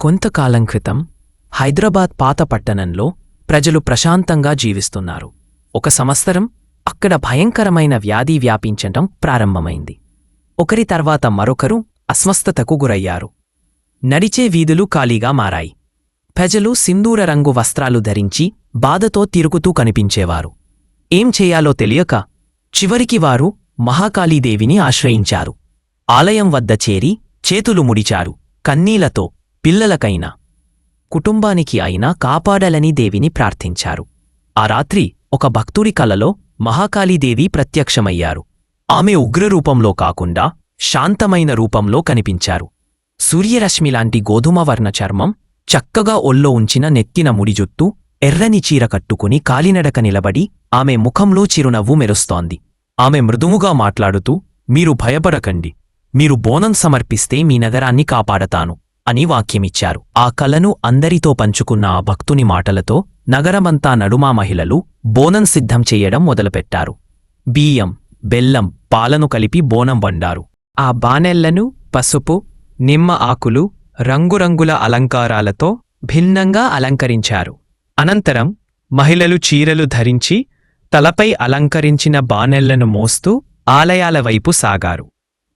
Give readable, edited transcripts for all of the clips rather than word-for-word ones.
కొంతకాలం క్రితం హైదరాబాద్ పాత పట్టణంలో ప్రజలు ప్రశాంతంగా జీవిస్తున్నారు. ఒక సంవత్సరం అక్కడ భయంకరమైన వ్యాధి వ్యాపించటం ప్రారంభమైంది. ఒకరి తర్వాత మరొకరు అస్వస్థతకు గురయ్యారు. నడిచే వీధులు ఖాళీగా మారాయి. ప్రజలు సింధూర రంగు వస్త్రాలు ధరించి బాధతో తిరుగుతూ కనిపించేవారు. ఏం చెయ్యాలో తెలియక చివరికి వారు మహాకాళీదేవిని ఆశ్రయించారు. ఆలయం వద్ద చేరి చేతులు ముడిచారు. కన్నీళ్లతో పిల్లలకైనా కుటుంబానికి అయినా కాపాడాలని దేవిని ప్రార్థించారు. ఆ రాత్రి ఒక భక్తుడి కలలో మహాకాళీదేవి ప్రత్యక్షమయ్యారు. ఆమె ఉగ్రరూపంలో కాకుండా శాంతమైన రూపంలో కనిపించారు. సూర్యరశ్మిలాంటి గోధుమవర్ణ చర్మం, చక్కగా ఒళ్ళో ఉంచిన నెత్తిన ముడిజుట్టు, ఎర్రని చీర కట్టుకుని కాలినడక నిలబడి ఆమె ముఖంలో చిరునవ్వు మెరుస్తోంది. ఆమె మృదువుగా మాట్లాడుతూ, "మీరు భయపడకండి, మీరు బోనం సమర్పిస్తే మీ నగరాన్ని కాపాడతాను" అని వాక్యమిచ్చారు. ఆ కలను అందరితో పంచుకున్న ఆ భక్తుని మాటలతో నగరమంతా నడుమా మహిళలు బోనం సిద్ధం చెయ్యడం మొదలుపెట్టారు. బియ్యం, బెల్లం, పాలను కలిపి బోనం వండారు. ఆ బానెళ్లను పసుపు, నిమ్మ ఆకులు, రంగురంగుల అలంకారాలతో భిన్నంగా అలంకరించారు. అనంతరం మహిళలు చీరలు ధరించి తలపై అలంకరించిన బానెళ్లను మోస్తూ ఆలయాల వైపు సాగారు.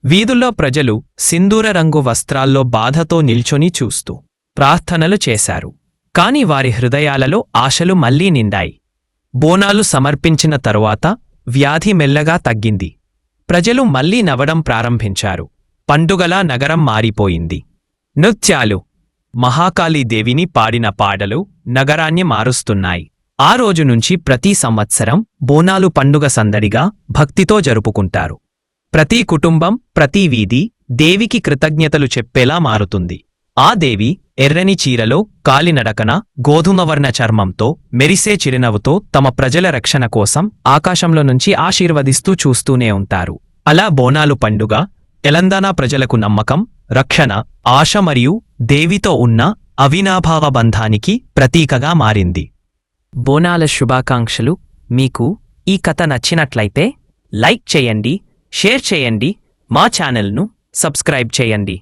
వీధుల్లో ప్రజలు సింధూర రంగు వస్త్రాల్లో బాధతో నిల్చొని చూస్తూ ప్రార్థనలు చేశారు. కాని వారి హృదయాలలో ఆశలు మళ్లీ నిండాయి. బోనాలు సమర్పించిన తరువాత వ్యాధి మెల్లగా తగ్గింది. ప్రజలు మళ్లీ నవ్వడం ప్రారంభించారు. పండుగలా నగరం మారిపోయింది. నృత్యాలు, మహాకాళీదేవిని పాడిన పాటలు నగరాన్ని మారుస్తున్నాయి. ఆ రోజు నుంచి ప్రతి సంవత్సరం బోనాలు పండుగ సందడిగా భక్తితో జరుపుకుంటారు. ప్రతి కుటుంబం, ప్రతి వీధి దేవికి కృతజ్ఞతలు చెప్పేలా మారుతుంది. ఆ దేవి ఎర్రని చీరలో, కాలినడకన, గోధుమవర్ణ చర్మంతో, మెరిసే చిరునవ్వుతో తమ ప్రజల రక్షణ కోసం ఆకాశంలో నుంచి ఆశీర్వదిస్తూ చూస్తూనే ఉంటారు. అలా బోనాలు పండుగ తెలంగాణ ప్రజలకు నమ్మకం, రక్షణ, ఆశ మరియు దేవితో ఉన్న అవినాభావ బంధానికి ప్రతీకగా మారింది. బోనాల శుభాకాంక్షలు. మీకు ఈ కథ నచ్చినట్లయితే లైక్ చేయండి, షేర్ చేయండి, మా ఛానల్ను సబ్స్క్రైబ్ చేయండి.